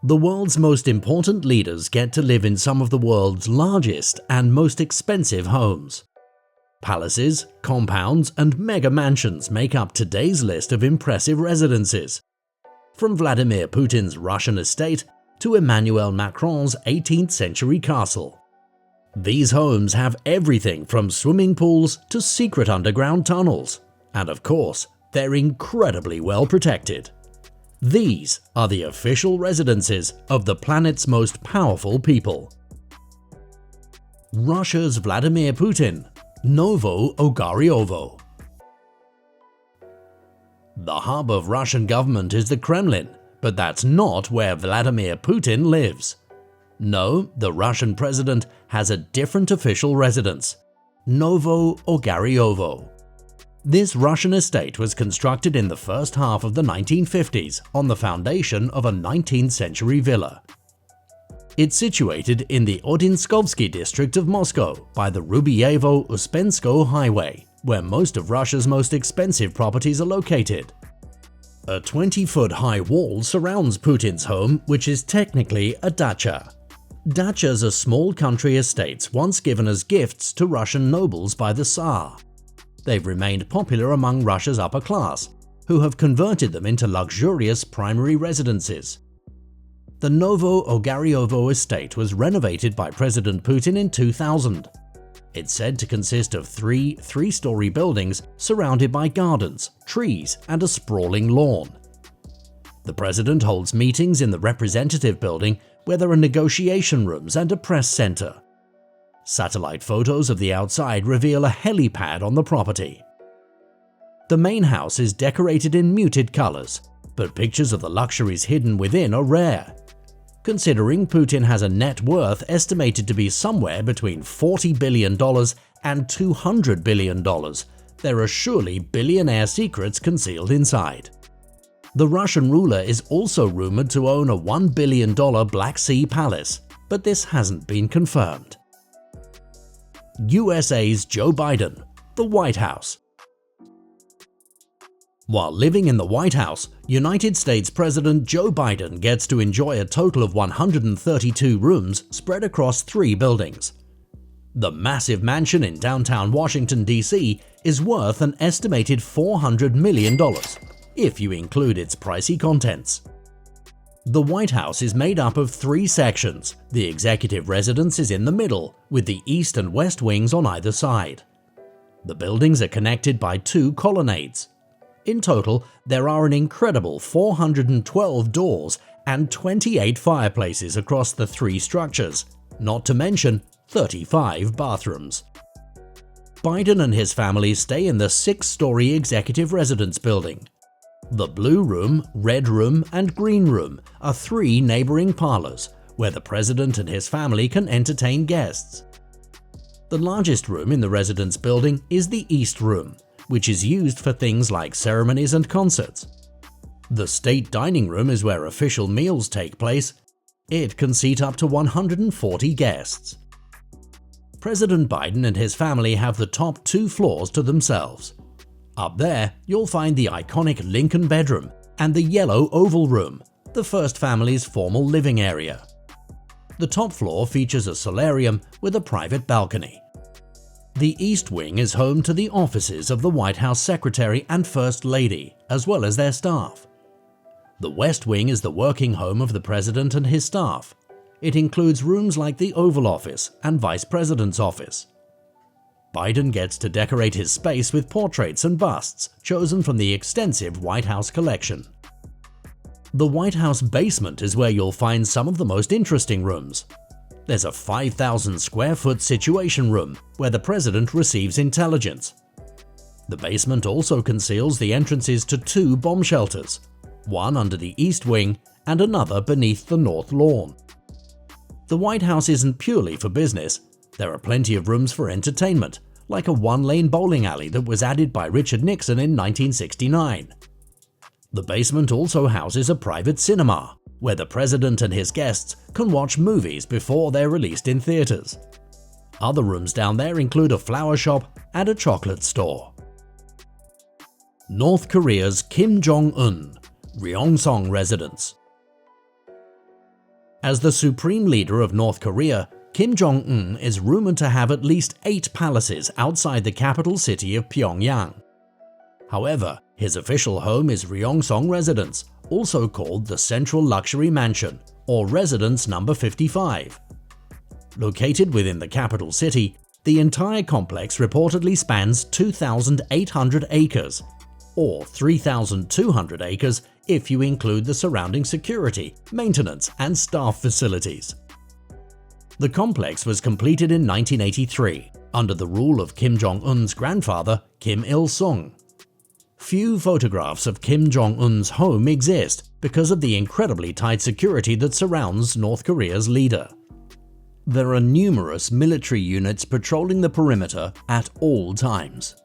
The world's most important leaders get to live in some of the world's largest and most expensive homes. Palaces, compounds, and mega mansions make up today's list of impressive residences. From Vladimir Putin's Russian estate to Emmanuel Macron's 18th century castle. These homes have everything from swimming pools to secret underground tunnels. And of course, they're incredibly well protected. These are the official residences of the planet's most powerful people. Russia's Vladimir Putin, Novo Ogariovo. The hub of Russian government is the Kremlin, but that's not where Vladimir Putin lives. No, the Russian president has a different official residence, Novo Ogariovo. This Russian estate was constructed in the first half of the 1950s on the foundation of a 19th century villa. It's situated in the Odinskovsky district of Moscow by the Rubyevo-Uspensko highway, where most of Russia's most expensive properties are located. A 20-foot high wall surrounds Putin's home, which is technically a dacha. Dachas are small country estates once given as gifts to Russian nobles by the Tsar. They've remained popular among Russia's upper class, who have converted them into luxurious primary residences. The Novo Ogariovo estate was renovated by President Putin in 2000. It's said to consist of three-story buildings surrounded by gardens, trees, and a sprawling lawn. The president holds meetings in the representative building, where there are negotiation rooms and a press center. Satellite photos of the outside reveal a helipad on the property. The main house is decorated in muted colors, but pictures of the luxuries hidden within are rare. Considering Putin has a net worth estimated to be somewhere between $40 billion and $200 billion, there are surely billionaire secrets concealed inside. The Russian ruler is also rumored to own a $1 billion Black Sea palace, but this hasn't been confirmed. USA's Joe Biden, the White House. While living in the White House, United States President Joe Biden gets to enjoy a total of 132 rooms spread across 3 buildings. The massive mansion in downtown Washington, D.C. is worth an estimated $400 million, if you include its pricey contents. The White House is made up of 3 sections. The executive residence is in the middle, with the east and west wings on either side. The buildings are connected by 2 colonnades. In total, there are an incredible 412 doors and 28 fireplaces across the 3 structures, not to mention 35 bathrooms. Biden and his family stay in the 6-story executive residence building. The Blue Room, Red Room, and Green Room are 3 neighboring parlors where the president and his family can entertain guests. The largest room in the residence building is the East Room, which is used for things like ceremonies and concerts. The State Dining Room is where official meals take place. It can seat up to 140 guests. President Biden and his family have the top 2 floors to themselves. Up there, you'll find the iconic Lincoln bedroom and the yellow Oval Room, the first family's formal living area. The top floor features a solarium with a private balcony. The East Wing is home to the offices of the White House Secretary and First Lady, as well as their staff. The West Wing is the working home of the President and his staff. It includes rooms like the Oval Office and Vice President's office. Biden gets to decorate his space with portraits and busts chosen from the extensive White House collection. The White House basement is where you'll find some of the most interesting rooms. There's a 5,000 square foot situation room where the president receives intelligence. The basement also conceals the entrances to 2 bomb shelters, one under the East Wing and another beneath the North Lawn. The White House isn't purely for business. There are plenty of rooms for entertainment, like a 1-lane bowling alley that was added by Richard Nixon in 1969. The basement also houses a private cinema, where the president and his guests can watch movies before they're released in theaters. Other rooms down there include a flower shop and a chocolate store. North Korea's Kim Jong-un, Ryongseong residence. As the supreme leader of North Korea, Kim Jong-un is rumored to have at least 8 palaces outside the capital city of Pyongyang. However, his official home is Ryongsong Residence, also called the Central Luxury Mansion, or Residence Number 55. Located within the capital city, the entire complex reportedly spans 2,800 acres, or 3,200 acres if you include the surrounding security, maintenance, and staff facilities. The complex was completed in 1983 under the rule of Kim Jong-un's grandfather, Kim Il-sung. Few photographs of Kim Jong-un's home exist because of the incredibly tight security that surrounds North Korea's leader. There are numerous military units patrolling the perimeter at all times.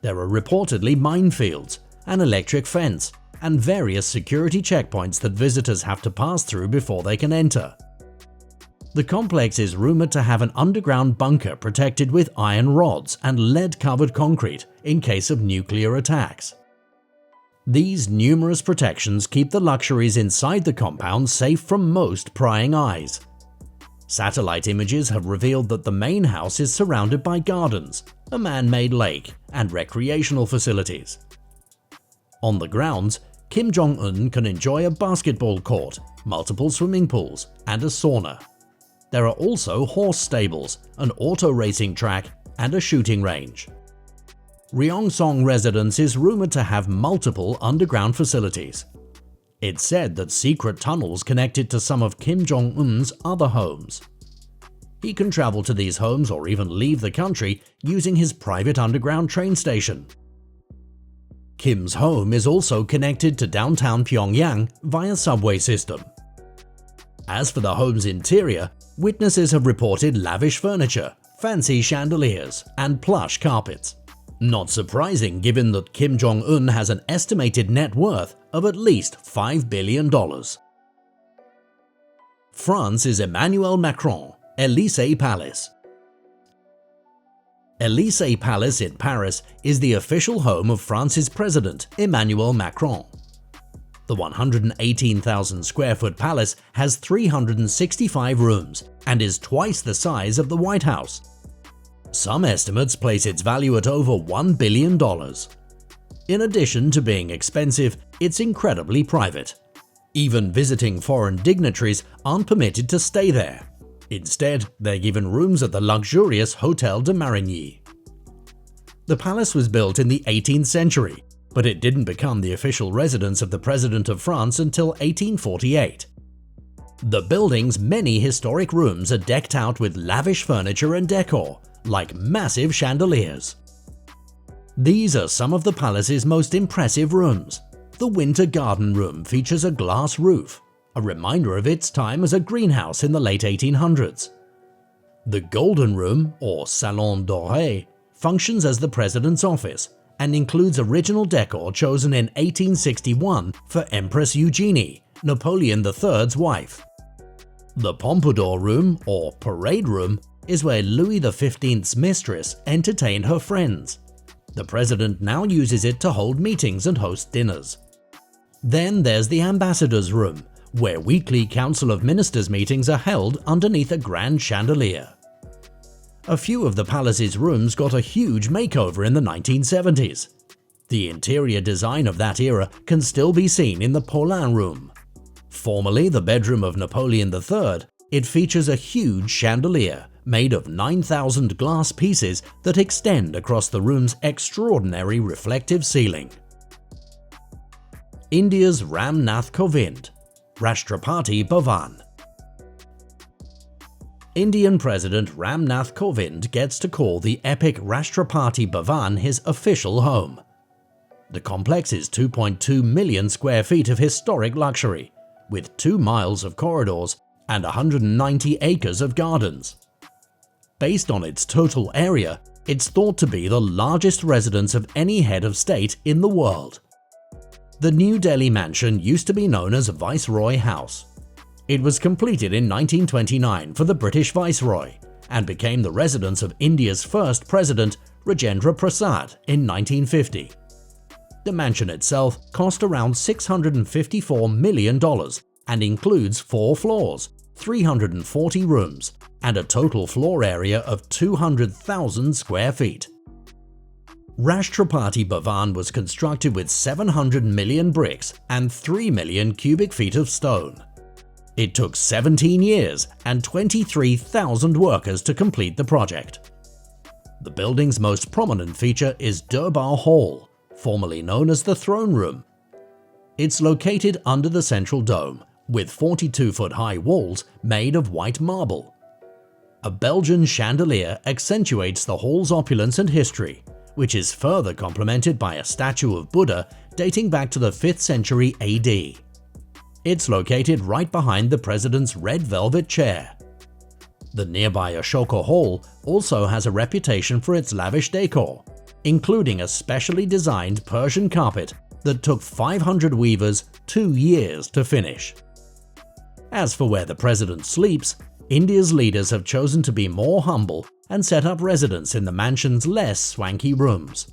There are reportedly minefields, an electric fence, and various security checkpoints that visitors have to pass through before they can enter. The complex is rumored to have an underground bunker protected with iron rods and lead-covered concrete in case of nuclear attacks. These numerous protections keep the luxuries inside the compound safe from most prying eyes. Satellite images have revealed that the main house is surrounded by gardens, a man-made lake, and recreational facilities. On the grounds, Kim Jong-un can enjoy a basketball court, multiple swimming pools, and a sauna. There are also horse stables, an auto racing track, and a shooting range. Ryongsong Residence is rumored to have multiple underground facilities. It's said that secret tunnels connect it to some of Kim Jong-un's other homes. He can travel to these homes or even leave the country using his private underground train station. Kim's home is also connected to downtown Pyongyang via subway system. As for the home's interior, witnesses have reported lavish furniture, fancy chandeliers, and plush carpets. Not surprising given that Kim Jong-un has an estimated net worth of at least $5 billion. France's Emmanuel Macron, Élysée Palace. Élysée Palace in Paris is the official home of France's president, Emmanuel Macron. The 118,000 square foot palace has 365 rooms and is twice the size of the White House. Some estimates place its value at over $1 billion. In addition to being expensive, it's incredibly private. Even visiting foreign dignitaries aren't permitted to stay there. Instead, they're given rooms at the luxurious Hôtel de Marigny. The palace was built in the 18th century, but it didn't become the official residence of the President of France until 1848. The building's many historic rooms are decked out with lavish furniture and decor, like massive chandeliers. These are some of the palace's most impressive rooms. The Winter Garden Room features a glass roof, a reminder of its time as a greenhouse in the late 1800s. The Golden Room, or Salon Doré, functions as the president's office and includes original decor chosen in 1861 for Empress Eugenie, Napoleon III's wife. The Pompadour Room, or Parade Room, is where Louis XV's mistress entertained her friends. The president now uses it to hold meetings and host dinners. Then there's the Ambassador's Room, where weekly Council of Ministers meetings are held underneath a grand chandelier. A few of the palace's rooms got a huge makeover in the 1970s. The interior design of that era can still be seen in the Paulin Room. Formerly the bedroom of Napoleon III, it features a huge chandelier made of 9,000 glass pieces that extend across the room's extraordinary reflective ceiling. India's Ram Nath Kovind, Rashtrapati Bhavan. Indian President Ram Nath Kovind gets to call the epic Rashtrapati Bhavan his official home. The complex is 2.2 million square feet of historic luxury, with 2 miles of corridors and 190 acres of gardens. Based on its total area, it's thought to be the largest residence of any head of state in the world. The New Delhi mansion used to be known as Viceroy House. It was completed in 1929 for the British Viceroy and became the residence of India's first president, Rajendra Prasad, in 1950. The mansion itself cost around $654 million and includes 4 floors, 340 rooms, and a total floor area of 200,000 square feet. Rashtrapati Bhavan was constructed with 700 million bricks and 3 million cubic feet of stone. It took 17 years and 23,000 workers to complete the project. The building's most prominent feature is Durbar Hall, formerly known as the Throne Room. It's located under the central dome, with 42-foot-high walls made of white marble. A Belgian chandelier accentuates the hall's opulence and history, which is further complemented by a statue of Buddha dating back to the 5th century AD. It's located right behind the president's red velvet chair. The nearby Ashoka Hall also has a reputation for its lavish decor, including a specially designed Persian carpet that took 500 weavers 2 years to finish. As for where the president sleeps, India's leaders have chosen to be more humble and set up residence in the mansion's less swanky rooms.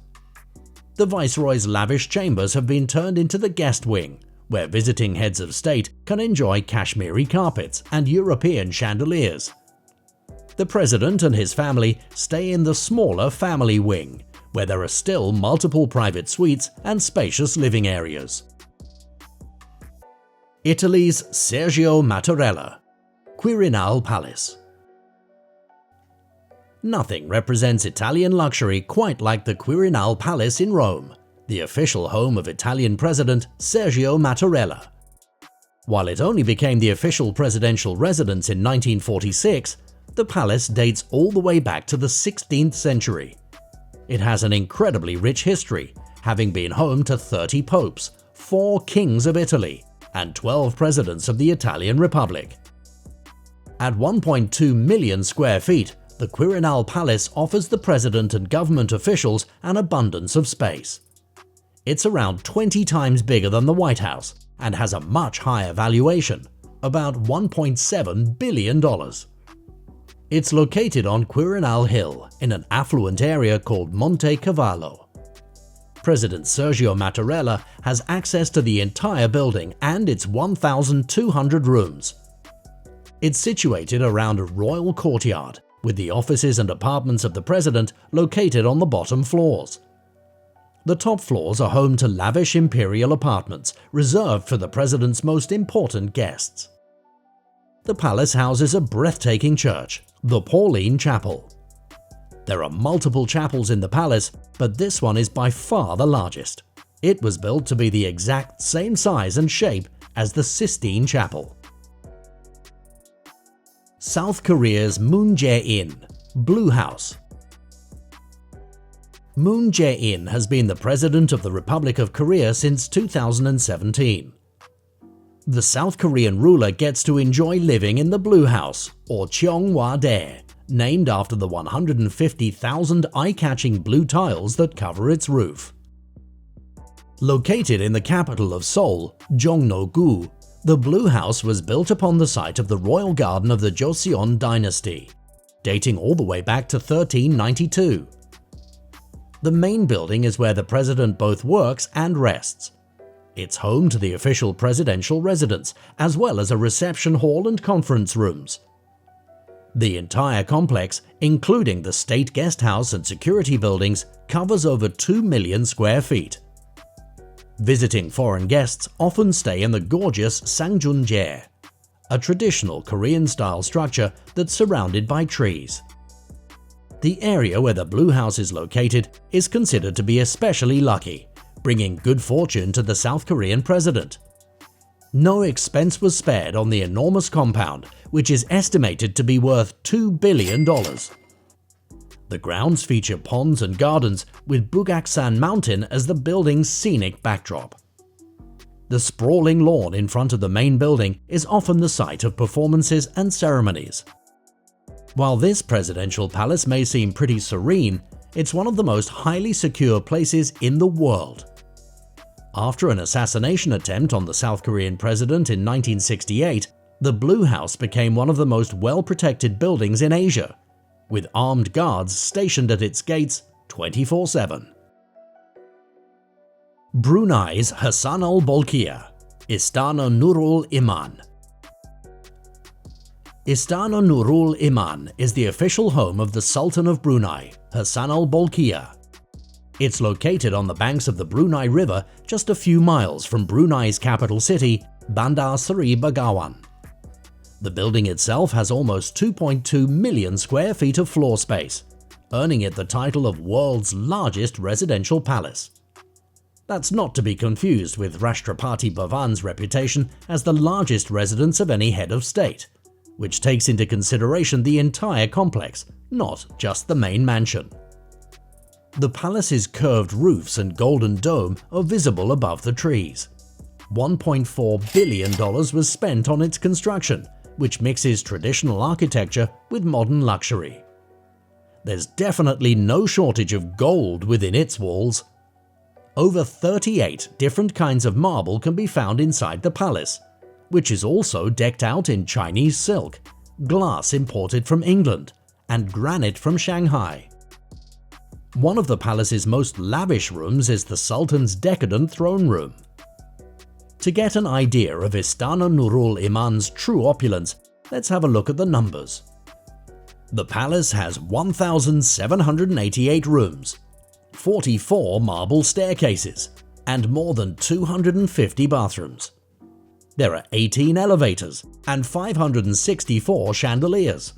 The Viceroy's lavish chambers have been turned into the guest wing, where visiting heads of state can enjoy Kashmiri carpets and European chandeliers. The president and his family stay in the smaller family wing, where there are still multiple private suites and spacious living areas. Italy's Sergio Mattarella, Quirinal Palace. Nothing represents Italian luxury quite like the Quirinal Palace in Rome, the official home of Italian President Sergio Mattarella. While it only became the official presidential residence in 1946, the palace dates all the way back to the 16th century. It has an incredibly rich history, having been home to 30 popes, 4 kings of Italy, and 12 presidents of the Italian Republic. At 1.2 million square feet, the Quirinal Palace offers the president and government officials an abundance of space. It's around 20 times bigger than the White House and has a much higher valuation, about $1.7 billion. It's located on Quirinal Hill in an affluent area called Monte Cavallo. President Sergio Mattarella has access to the entire building and its 1,200 rooms. It's situated around a royal courtyard, with the offices and apartments of the president located on the bottom floors. The top floors are home to lavish imperial apartments reserved for the president's most important guests. The palace houses a breathtaking church, the Pauline Chapel. There are multiple chapels in the palace, but this one is by far the largest. It was built to be the exact same size and shape as the Sistine Chapel. South Korea's Moon Jae-in, Blue House. Moon Jae-in has been the president of the Republic of Korea since 2017. The South Korean ruler gets to enjoy living in the Blue House, or Cheongwa-dae, named after the 150,000 eye-catching blue tiles that cover its roof. Located in the capital of Seoul, Jongno-gu, the Blue House was built upon the site of the royal garden of the Joseon dynasty, dating all the way back to 1392. The main building is where the president both works and rests. It's home to the official presidential residence, as well as a reception hall and conference rooms. The entire complex, including the state guest house and security buildings, covers over 2 million square feet. Visiting foreign guests often stay in the gorgeous Sangjunjae, a traditional Korean-style structure that's surrounded by trees. The area where the Blue House is located is considered to be especially lucky, bringing good fortune to the South Korean president. No expense was spared on the enormous compound, which is estimated to be worth $2 billion. The grounds feature ponds and gardens, with Bugaksan Mountain as the building's scenic backdrop. The sprawling lawn in front of the main building is often the site of performances and ceremonies. While this presidential palace may seem pretty serene, it's one of the most highly secure places in the world. After an assassination attempt on the South Korean president in 1968, the Blue House became one of the most well-protected buildings in Asia, with armed guards stationed at its gates 24/7. Brunei's Hassan al-Bolkiah, Istana Nurul Iman. Istana Nurul Iman is the official home of the Sultan of Brunei, Hassan al-Bolkiah. It's located on the banks of the Brunei River just a few miles from Brunei's capital city, Bandar Seri Begawan. The building itself has almost 2.2 million square feet of floor space, earning it the title of world's largest residential palace. That's not to be confused with Rashtrapati Bhavan's reputation as the largest residence of any head of state, which takes into consideration the entire complex, not just the main mansion. The palace's curved roofs and golden dome are visible above the trees. $1.4 billion was spent on its construction, which mixes traditional architecture with modern luxury. There's definitely no shortage of gold within its walls. Over 38 different kinds of marble can be found inside the palace, which is also decked out in Chinese silk, glass imported from England, and granite from Shanghai. One of the palace's most lavish rooms is the Sultan's decadent throne room. To get an idea of Istana Nurul Iman's true opulence, let's have a look at the numbers. The palace has 1,788 rooms, 44 marble staircases, and more than 250 bathrooms. There are 18 elevators and 564 chandeliers.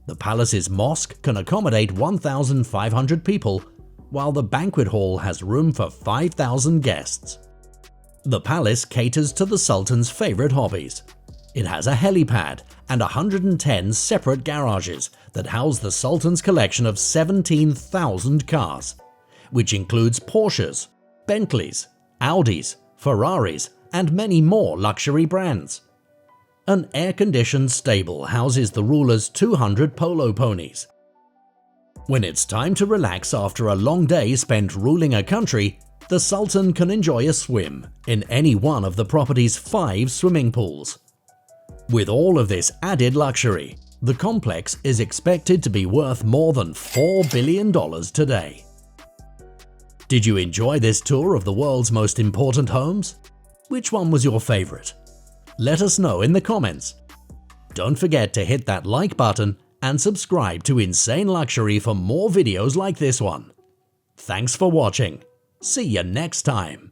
The palace's mosque can accommodate 1,500 people, while the banquet hall has room for 5,000 guests. The palace caters to the Sultan's favorite hobbies. It has a helipad and 110 separate garages that house the Sultan's collection of 17,000 cars, which includes Porsches, Bentleys, Audis, Ferraris, and many more luxury brands. An air-conditioned stable houses the ruler's 200 polo ponies. When it's time to relax after a long day spent ruling a country, the Sultan can enjoy a swim in any one of the property's 5 swimming pools. With all of this added luxury, the complex is expected to be worth more than $4 billion today. Did you enjoy this tour of the world's most important homes? Which one was your favorite? Let us know in the comments. Don't forget to hit that like button and subscribe to Insane Luxury for more videos like this one. Thanks for watching. See you next time.